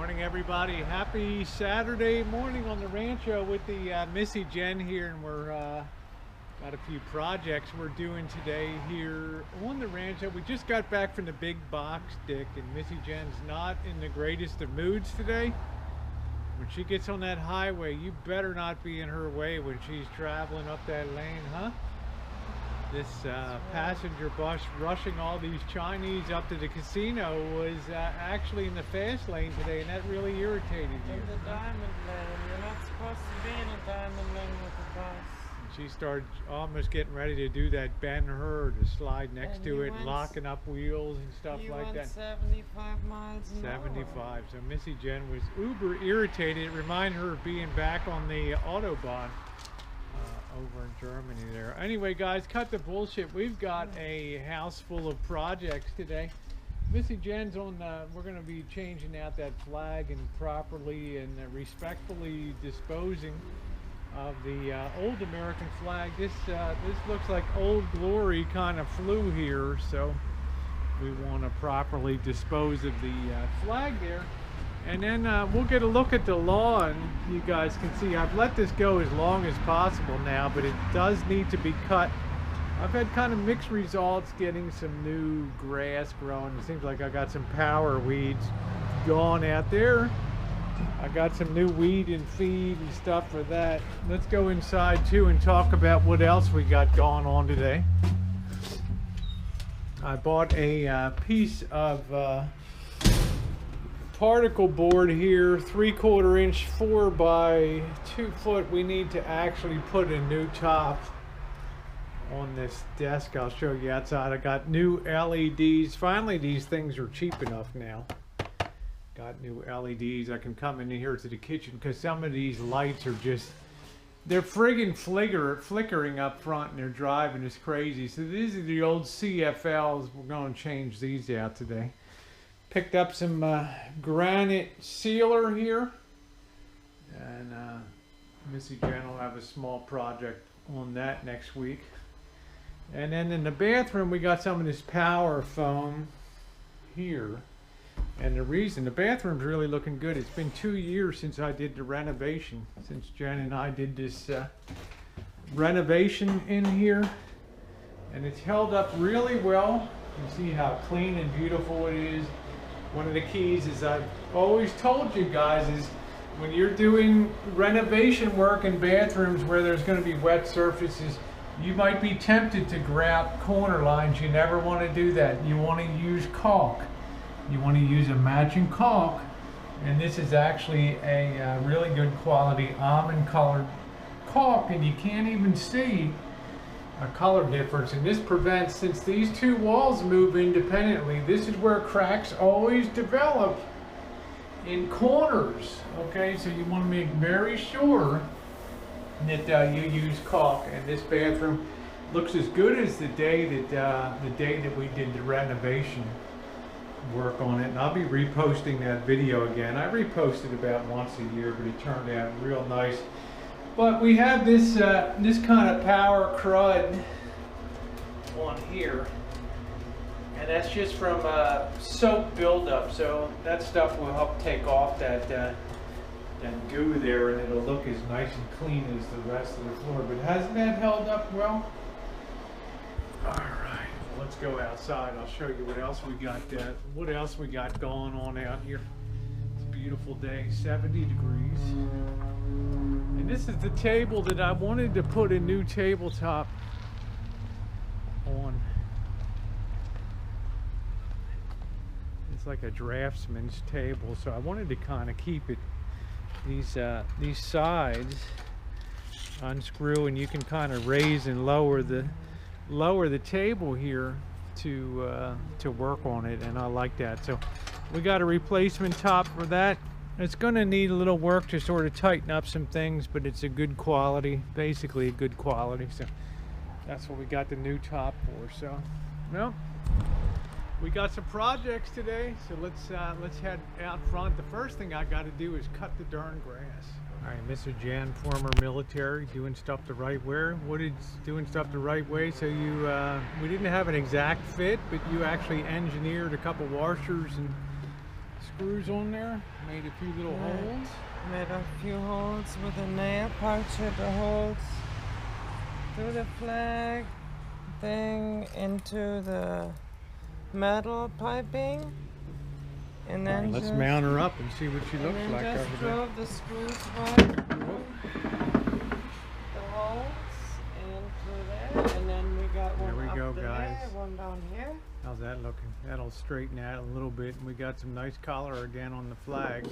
Morning, everybody. Happy Saturday morning on the Rancho with the Missy Jen here, and we're got a few projects we're doing today here on the Rancho. We just got back from the big box, Dick, and Missy Jen's not in the greatest of moods today. When she gets on that highway, you better not be in her way when she's traveling up that lane, huh? This passenger bus rushing all these Chinese up to the casino was actually in the fast lane today, and that really irritated you. In the diamond lane. You're not supposed to be in a diamond lane with a bus. And she started almost getting ready to do that Ben-Hur to slide next to it, locking up wheels and stuff like that. 75 miles an hour. 75. So Missy Jen was uber irritated. It reminded her of being back on the Autobahn. Over in Germany there. Anyway, guys, cut the bullshit. We've got a house full of projects today. Missy Jen's on, we're going to be changing out that flag and properly and respectfully disposing of the old American flag. This looks like Old Glory kind of flew here, so we want to properly dispose of the flag there. And then we'll get a look at the lawn. You guys can see I've let this go as long as possible now, but it does need to be cut. I've had kind of mixed results getting some new grass growing. It seems like I got some power weeds gone out there. I got some new weed and feed and stuff for that. Let's go inside too and talk about what else we got going on today. I bought a piece of particle board here, 3/4 inch, 4 by 2 foot. We need to actually put a new top on this desk. I'll show you outside. I got new LEDs. Finally, these things are cheap enough now. Got new LEDs. I can come in here to the kitchen because some of these lights are just, they're friggin' flickering up front, and they're driving us crazy. So these are the old CFLs. We're going to change these out today. Picked up some granite sealer here, and Missy Jen will have a small project on that next week. And then in the bathroom we got some of this power foam here, and the reason the bathroom's really looking good, it's been 2 years since I did the renovation, since Jen and I did this renovation in here, and it's held up really well. You can see how clean and beautiful it is. One of the keys, is I've always told you guys, is when you're doing renovation work in bathrooms where there's going to be wet surfaces, you might be tempted to grab corner lines. You never want to do that. You want to use caulk. You want to use a matching caulk, and this is actually a really good quality almond colored caulk, and you can't even see a color difference, and this prevents, since these two walls move independently, this is where cracks always develop in corners. Okay, so you want to make very sure that you use caulk, and this bathroom looks as good as the day that we did the renovation work on it. And I'll be reposting that video again. I repost it about once a year, but it turned out real nice. But we have this this kind of power crud on here, and that's just from soap buildup. So that stuff will help take off that goo there, and it'll look as nice and clean as the rest of the floor. But hasn't that held up well? All right, well, let's go outside. I'll show you what else we got. What else we got going on out here? It's a beautiful day, 70 degrees. And this is the table that I wanted to put a new tabletop on. It's like a draftsman's table, so I wanted to kind of keep it. These sides unscrew, and you can kind of raise and lower the table here to work on it, and I like that. So we got a replacement top for that. It's going to need a little work to sort of tighten up some things, but it's a good quality, basically a good quality. So that's what we got the new top for. So, well, we got some projects today, so let's head out front. The first thing I got to do is cut the darn grass. All right, Mr. Jan, former military, doing stuff the right way. What is doing stuff the right way? So you, we didn't have an exact fit, but you actually engineered a couple washers and screws on there. Made a few little holes. Made a few holes with a nail, punctured the holes through the flag thing into the metal piping, and then Alright, let's just, mount her up and see what she looks and like then over just there. drove the screws right through the holes into there, and then we got one There we up go, there, guys. one down here. How's that looking? That'll straighten out a little bit, and we got some nice color again on the flag.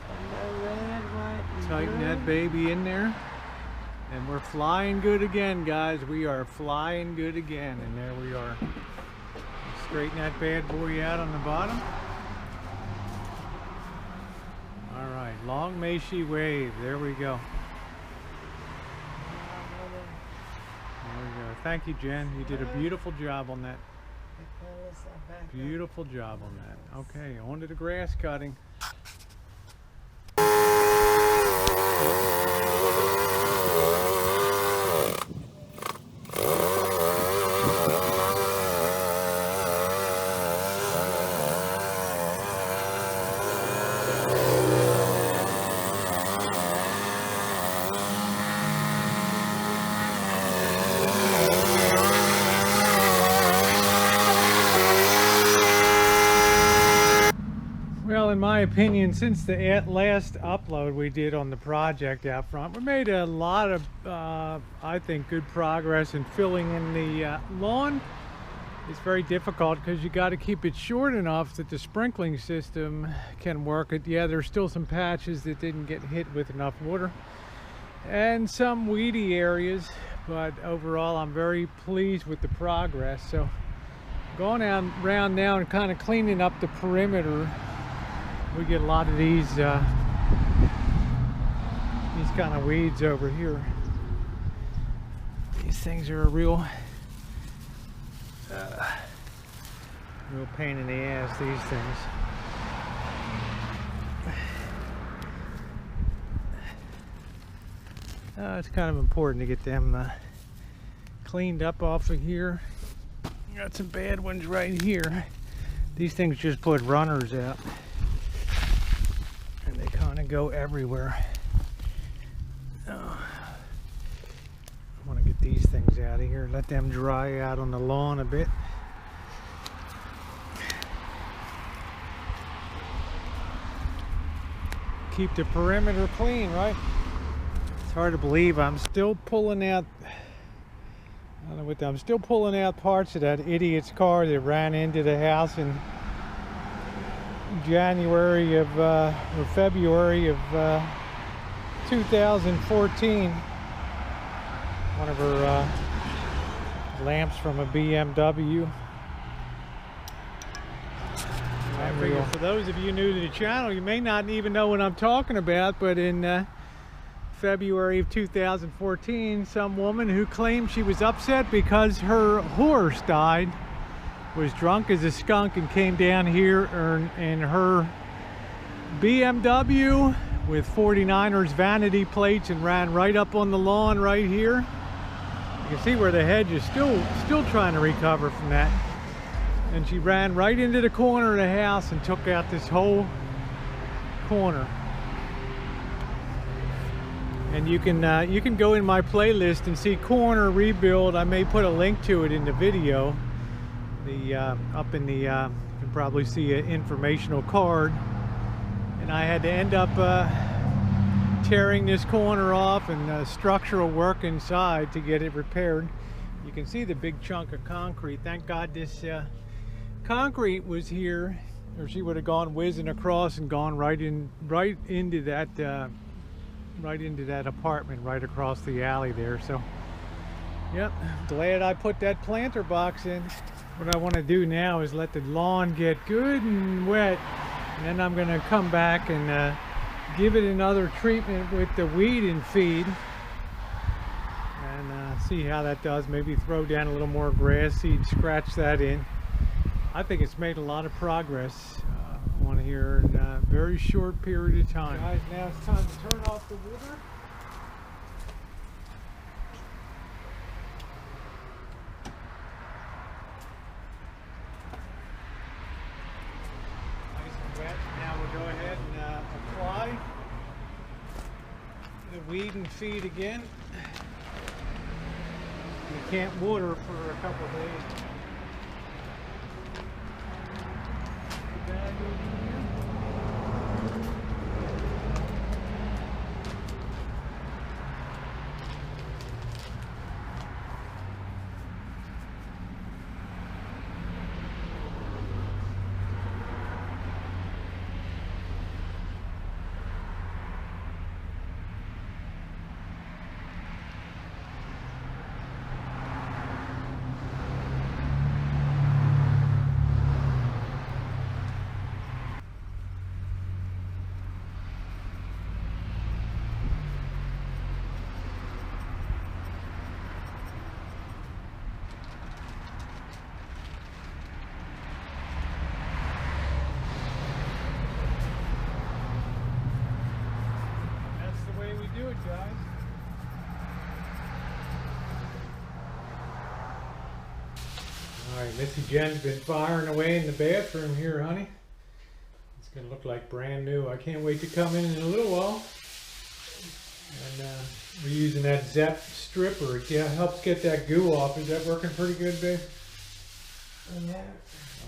And the red, white, and Tighten blue. that baby in there, and we're flying good again, guys. We are flying good again, and there we are. Straighten that bad boy out on the bottom. All right, long may she wave. There we go. There we go. Thank you, Jen. You did a beautiful job on that. Beautiful job on that. Okay, on to the grass cutting. Well, in my opinion, since the last upload we did on the project out front, we made a lot of, I think, good progress in filling in the lawn. It's very difficult because you got to keep it short enough that the sprinkling system can work. Yeah, there's still some patches that didn't get hit with enough water and some weedy areas, but overall I'm very pleased with the progress. So going around now and kind of cleaning up the perimeter. We get a lot of these kind of weeds over here. These things are a real pain in the ass, these things. It's kind of important to get them cleaned up off of here. Got some bad ones right here. These things just put runners out. And they kind of go everywhere. I want to get these things out of here, let them dry out on the lawn a bit. Keep the perimeter clean, right? It's hard to believe I'm still pulling out, I don't know what, I'm still pulling out parts of that idiot's car that ran into the house in January of or February of 2014. One of her lamps from a BMW. I figure for those of you new to the channel, you may not even know what I'm talking about, but in February of 2014, some woman who claimed she was upset because her horse died was drunk as a skunk and came down here in her BMW with 49ers vanity plates and ran right up on the lawn right here. You can see where the hedge is still trying to recover from that. And she ran right into the corner of the house and took out this whole corner. And you can go in my playlist and see corner rebuild. I may put a link to it in the video. Up in the, you can probably see an informational card. And I had to end up tearing this corner off and structural work inside to get it repaired. You can see the big chunk of concrete. Thank God this concrete was here, or she would have gone whizzing across and gone right into that apartment right across the alley there. So, yep, glad I put that planter box in. What I want to do now is let the lawn get good and wet, and then I'm going to come back and give it another treatment with the weed and feed and see how that does. Maybe throw down a little more grass seed, scratch that in. I think it's made a lot of progress on here in a very short period of time. Guys, now it's time to turn off the water. weed and feed again. We can't water for a couple of days. Bag over here. Do it, guys. All right, Missy Jen's been firing away in the bathroom here, honey. It's gonna look like brand new. I can't wait to come in a little while. And we're using that Zep stripper. It helps get that goo off. Is that working pretty good, babe? Yeah.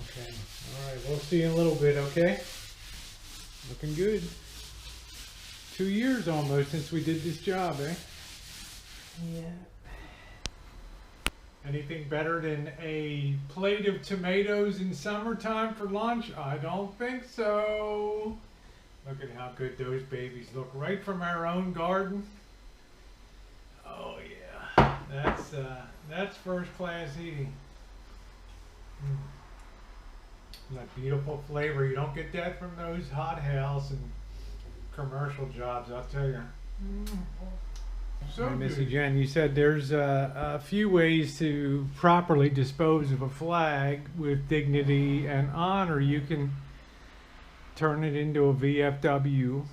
Okay. All right, we'll see you in a little bit, okay? Looking good. 2 years almost since we did this job, eh? Yeah. Anything better than a plate of tomatoes in summertime for lunch? I don't think so. Look at how good those babies look right from our own garden. Oh yeah, that's first class eating. That beautiful flavor. You don't get that from those hot house and commercial jobs, I'll tell you. So Missy Jen, you said there's a few ways to properly dispose of a flag with dignity and honor. You can turn it into a VFW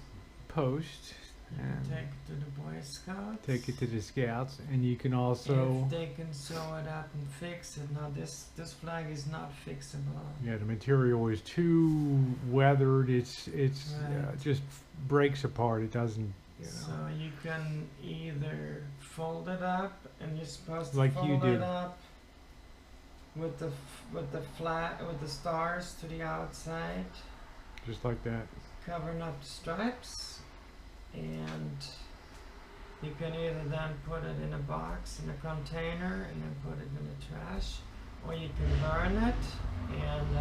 post and take it to the Boy Scouts. Take it to the Scouts, and you can also. If they can sew it up and fix it. Now this flag is not fixable. Yeah, the material is too weathered. It's Right. Just breaks apart. It doesn't. You know. So you can either fold it up, and you're supposed to Like fold you did. it up with the stars to the outside, Just like that. covering up the stripes, and you can either then put it in a box, in a container, and then put it in the trash, or you can burn it. And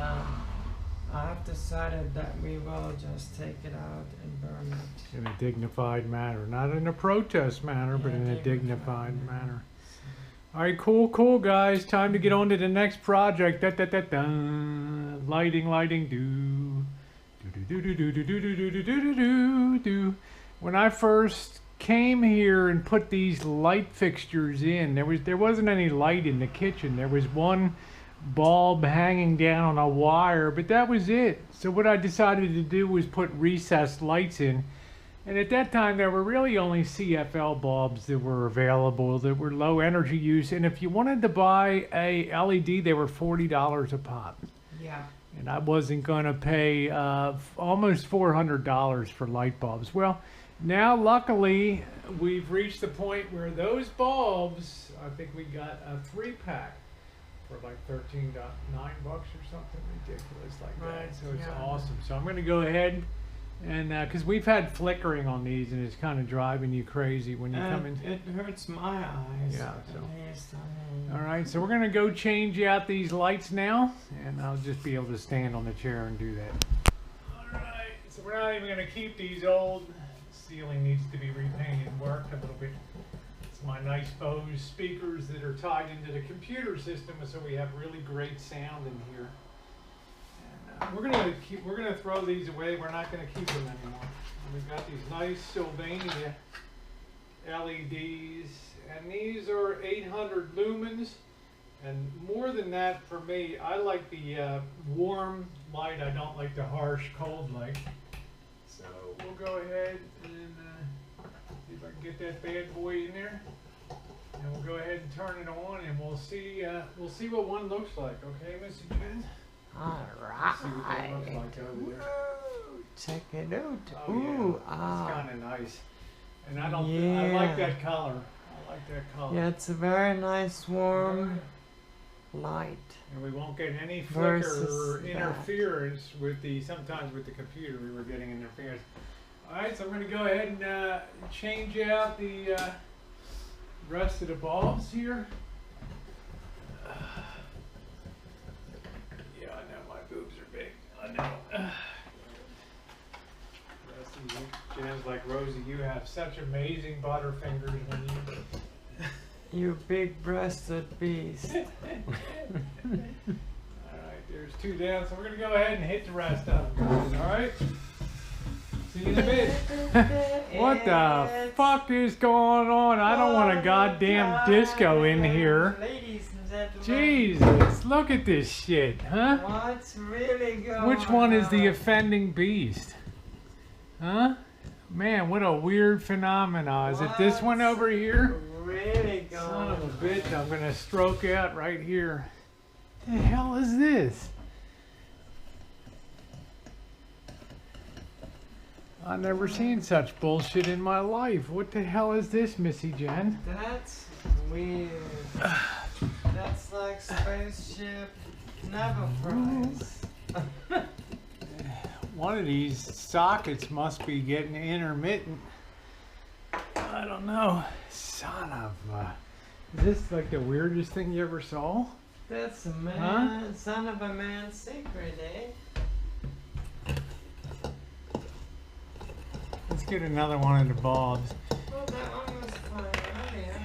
I've decided that we will just take it out and burn it. In a dignified manner, not in a protest manner, but Yeah, in a dignified dignified manner. manner. All right, cool, guys. Time to get on to the next project. Lighting, do. When I first came here and put these light fixtures in, there wasn't any light in the kitchen. There was one bulb hanging down on a wire, but that was it. So what I decided to do was put recessed lights in. And at that time, there were really only CFL bulbs that were available that were low energy use. And if you wanted to buy a LED, they were $40 a pop. Yeah. And I wasn't going to pay almost $400 for light bulbs. Well, now luckily, we've reached the point where those bulbs, I think we got a 3-pack for like $13.9 or something ridiculous like that. Right, So it's yeah. awesome. So I'm going to go ahead and because we've had flickering on these, and it's kind of driving you crazy when you come in. It hurts my eyes. Yeah, at so. least, All right, so we're going to go change out these lights now, and I'll just be able to stand on the chair and do that. All right, so we're not even going to keep these old. The ceiling needs to be repainted and worked a little bit. It's my nice Bose speakers that are tied into the computer system, so we have really great sound in here. And we're gonna throw these away. We're not gonna keep them anymore. And we've got these nice Sylvania LEDs, and these are 800 lumens. And more than that, for me, I like the warm light. I don't like the harsh cold light. So we'll go ahead and see if I can get that bad boy in there. And we'll go ahead and turn it on, and we'll see what one looks like. Okay, Missy Jen? All See what that looks right. like over there. Check it out. Oh, Ooh, yeah. It's kind of nice. And I don't. I like that color. I like that color. Yeah, it's a very nice warm light. And we won't get any flicker or Versus interference with the. Sometimes with the computer, we were getting interference. All right, so I'm going to go ahead and change out the rest of the bulbs here. Yeah, I know my boobs are big. I know. Jen's like, Rosie, you have such amazing butterfingers when you. You big-breasted beast. Alright, there's 2 down, so we're going to go ahead and hit the rest of them. Alright? See you in a bit. What the fuck is going on? I don't want a goddamn disco in here. Ladies and gentlemen. Jesus, look at this shit, huh? What's really going on? Which one is the offending beast? Huh? Man, what a weird phenomena. Is it this one over here? Really going Son of a bitch, I'm gonna stroke out right here. The hell is this? I've never seen such bullshit in my life. What the hell is this, Missy Jen? That's weird. That's like spaceship Neverprize. One of these sockets must be getting intermittent. I don't know. Son of a... Is this like the weirdest thing you ever saw? That's a man, son of a man's secret, eh? Let's get another one of the bulbs. Well, that one was fine earlier.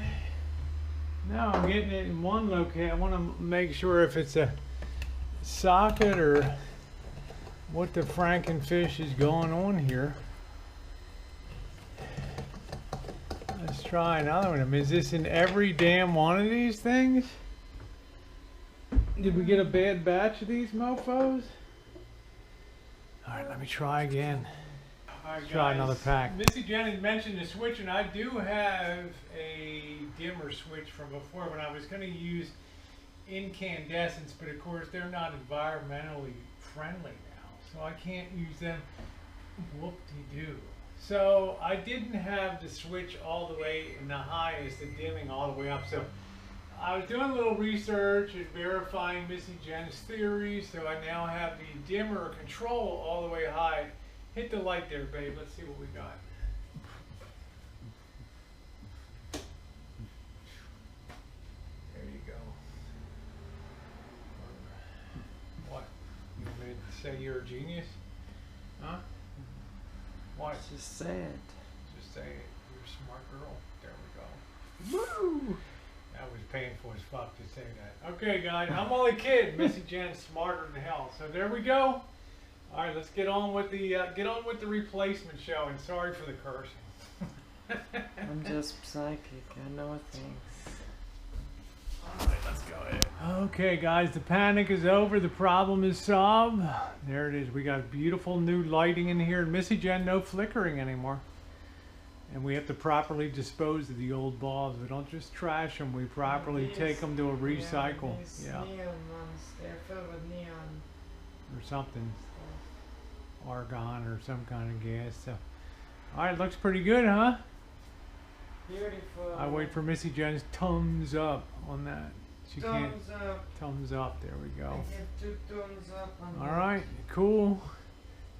No, I'm getting it in one location. I want to make sure if it's a socket or what the Frankenfish is going on here. Let's try another one. I mean, is this in every damn one of these things? Did we get a bad batch of these mofos? Alright, let me try again. Alright, try another pack. Missy Jen had mentioned the switch, and I do have a dimmer switch from before when I was going to use incandescents, but of course they're not environmentally friendly now, so I can't use them. Whoop-de-doo. So I didn't have the switch all the way in the highest, the dimming all the way up. So I was doing a little research and verifying Missy Jen's theory. So I now have the dimmer control all the way high. Hit the light there, babe. Let's see what we got. There you go. What? You want me to say you're a genius? Huh? What? Just say it. Just say it. You're a smart girl. There we go. Woo! That was painful as fuck to say that. Okay, guys, I'm only kidding. Missy Jen's smarter than hell. So there we go. All right, let's get on with the replacement show. And sorry for the cursing. I'm just psychic. I know things. All right, let's go ahead. Okay, guys, the panic is over. The problem is solved. There it is. We got beautiful new lighting in here. And Missy Jen, no flickering anymore. And we have to properly dispose of the old bulbs. We don't just trash them. We properly take them to a recycle. Yeah. Neon ones. They're filled with neon. Or something. Argon or some kind of gas. So, all right, looks pretty good, huh? Beautiful. I wait for Missy Jen's thumbs up on that. She can't. Up. Thumbs up. There we go. I give 2 thumbs up on All that. right, cool.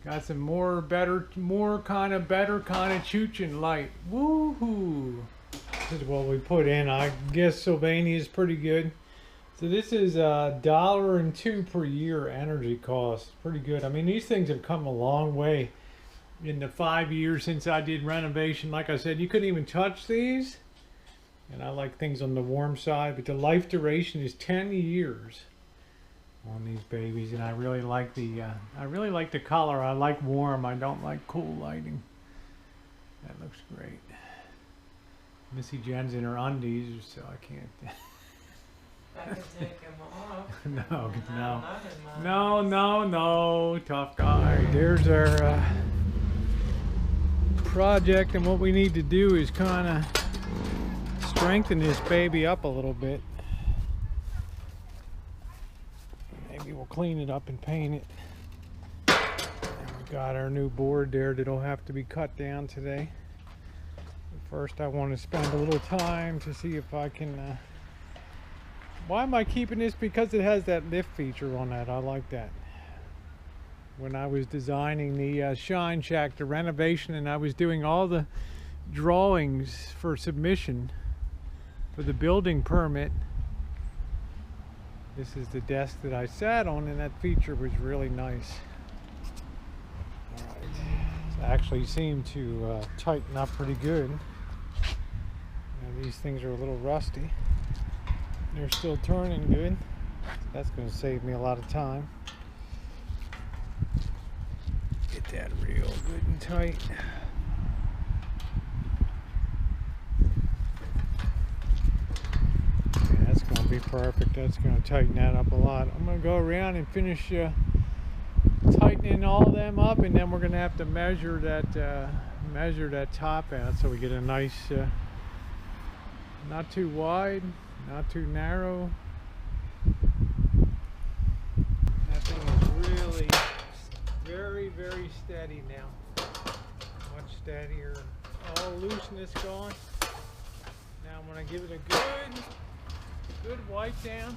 Got some more kind of chooching light. Woohoo! This is what we put in. I guess Sylvania is pretty good. So this is $1.02 per year energy cost. Pretty good. I mean, these things have come a long way in the 5 years since I did renovation. Like I said, you couldn't even touch these. And I like things on the warm side, but the life duration is 10 years on these babies, and I really like the color. I like warm. I don't like cool lighting. That looks great. Missy Jen's in her undies, so I can't. I can take them off. No, tough guy. There's our project, and what we need to do is kind of strengthen this baby up a little bit. Maybe we'll clean it up and paint it. And we got our new board there that'll have to be cut down today. First, I want to spend a little time to see if I can. Why am I keeping this? Because it has that lift feature on that. I like that. When I was designing the Shine Shack, the renovation, and I was doing all the drawings for submission for the building permit, this is the desk that I sat on, and that feature was really nice. All right. It actually seemed to tighten up pretty good. Now, these things are a little rusty. They're still turning good. So that's going to save me a lot of time. Get that real good and tight. Yeah, that's going to be perfect. That's going to tighten that up a lot. I'm going to go around and finish tightening all them up, and then we're going to have to measure that top out so we get a nice, not too wide, not too narrow. That thing is really very, very steady now. Much steadier. All looseness gone. Now I'm going to give it a good wipe down.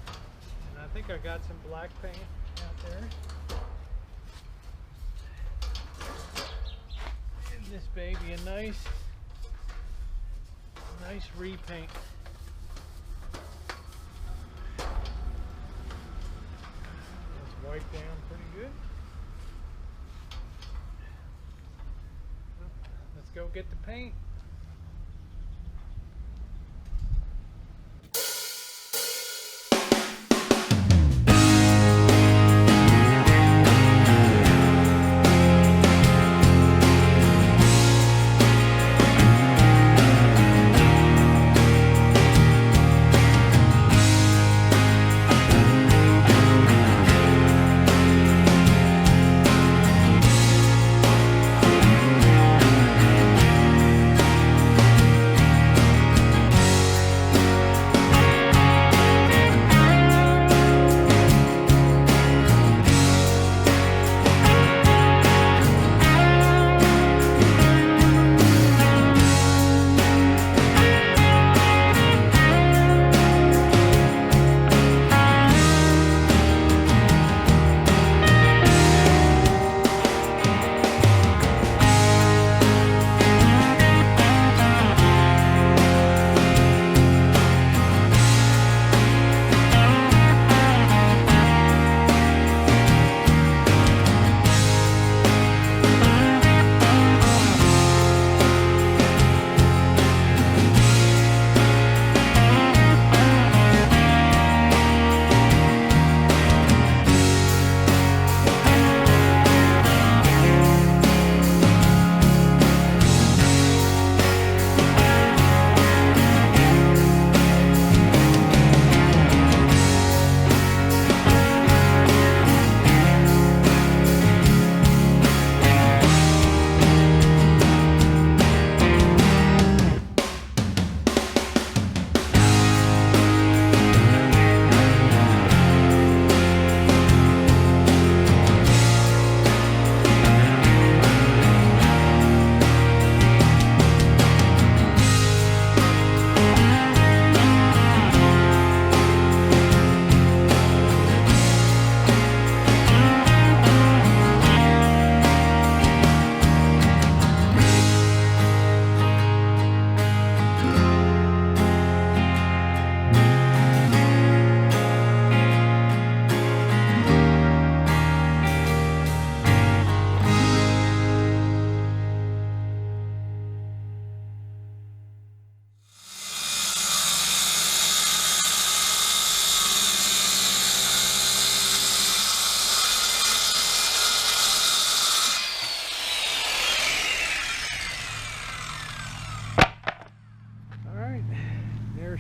And I think I got some black paint out there. Give this baby a nice repaint. Let's wipe down pretty good. Let's go get the paint.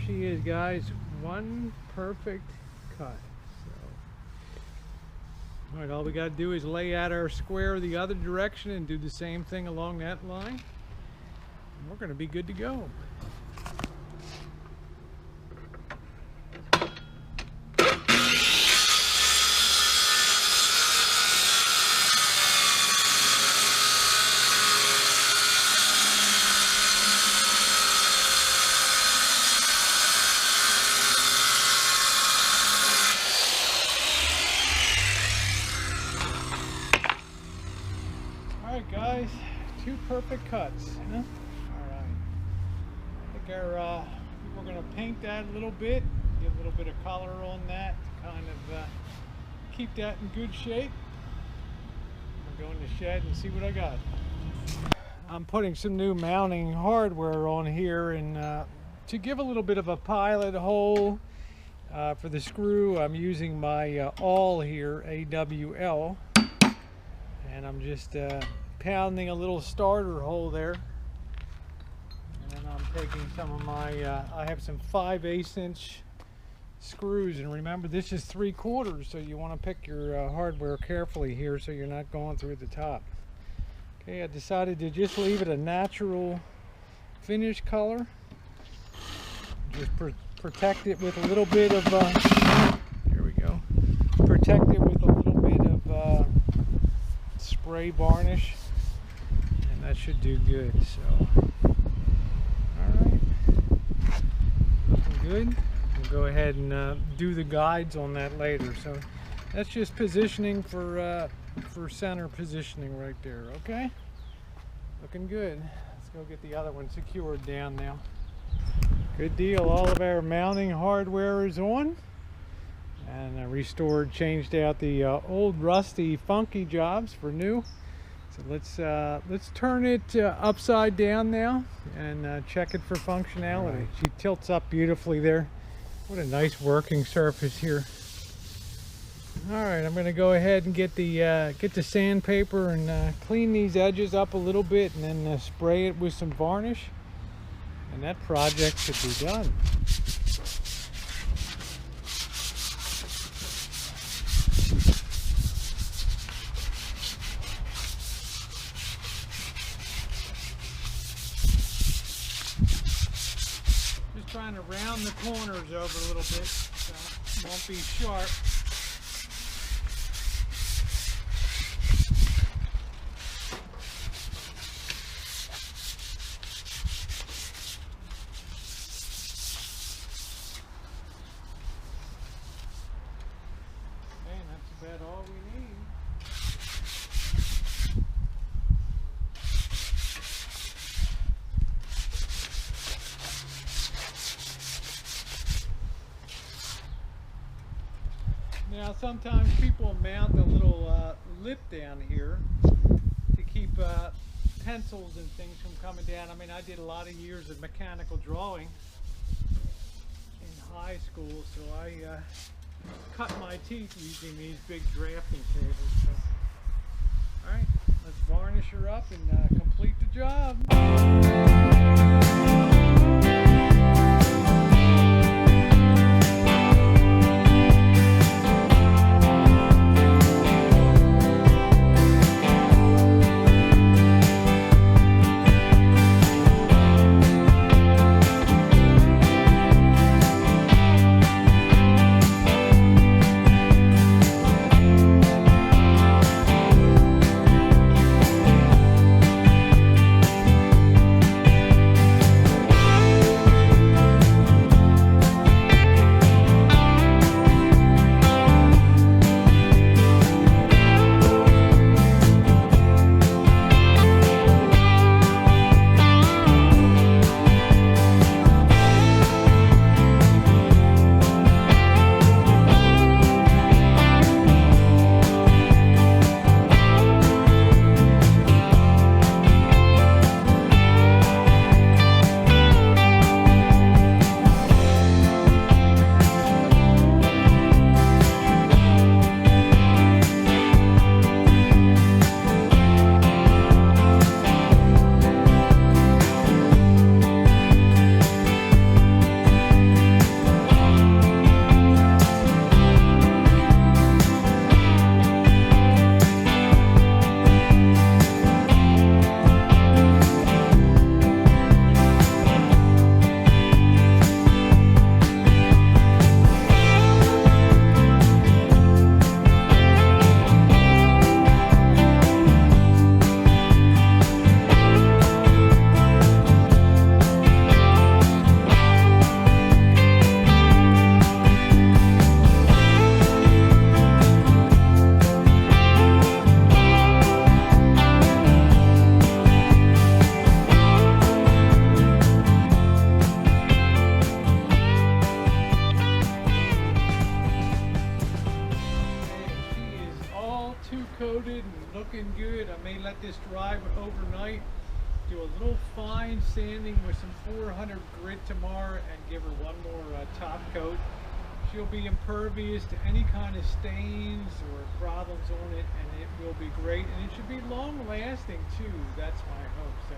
She is, guys, one perfect cut. So, all right, all we got to do is lay out our square the other direction and do the same thing along that line, and we're going to be good to go. guys. 2 perfect cuts, huh? All right. I think we're gonna paint that a little bit, give a little bit of color on that to kind of keep that in good shape. I'll go in the shed and see what I got. I'm putting some new mounting hardware on here, and to give a little bit of a pilot hole for the screw, I'm using my awl here, AWL, and I'm just pounding a little starter hole there. And then I'm taking some of my, I have some 5/8" screws, and remember this is 3/4, so you want to pick your hardware carefully here so you're not going through the top. Okay, I decided to just leave it a natural finish color. Just protect it with a little bit of, here we go. Protect it with a little bit of spray varnish, and that should do good. So, all right, looking good. We'll go ahead and do the guides on that later. So that's just positioning for center positioning right there. Okay, looking good. Let's go get the other one secured down now. Good deal. All of our mounting hardware is on, and I restored, changed out the old rusty funky jobs for new. So let's turn it upside down now and check it for functionality. Right. She tilts up beautifully there. What a nice working surface here. All right, I'm going to go ahead and get the sandpaper and clean these edges up a little bit, and then spray it with some varnish, and that project should be done. Just trying to round the corners over a little bit so it won't be sharp. About all we need. Now sometimes people mount a little lip down here to keep pencils and things from coming down. I mean, I did a lot of years of mechanical drawing in high school, so I cut my teeth using these big drafting tables. So, all right, let's varnish her up and complete the job. two coated and looking good. I may let this dry overnight, do a little fine sanding with some 400 grit tomorrow and give her one more top coat. She'll be impervious to any kind of stains or problems on it, and it will be great, and it should be long lasting too. That's my hope. So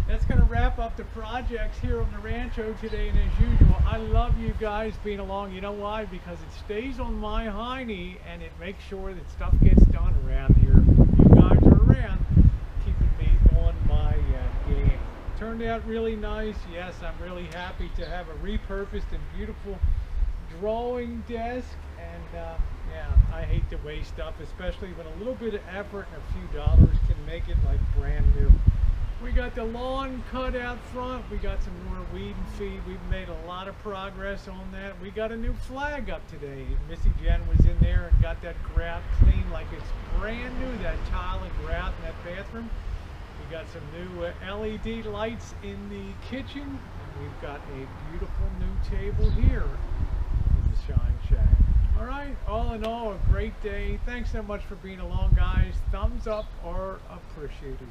that's going to wrap up the projects here on the Rancho today, and as usual, I love you guys being along. You know why? Because it stays on my hiney and it makes sure that stuff gets done around here. You guys are around keeping me on my game. Turned out really nice. Yes, I'm really happy to have a repurposed and beautiful drawing desk, and yeah, I hate to waste stuff, especially when a little bit of effort and a few dollars can make it like brand new. We got the lawn cut out front. We got some more weed and feed. We've made a lot of progress on that. We got a new flag up today. Missy Jen was in there and got that grout clean like it's brand new, that tile and grout in that bathroom. We got some new LED lights in the kitchen. And we've got a beautiful new table here in the Shine Shack. All right, all in all, a great day. Thanks so much for being along, guys. Thumbs up are appreciated.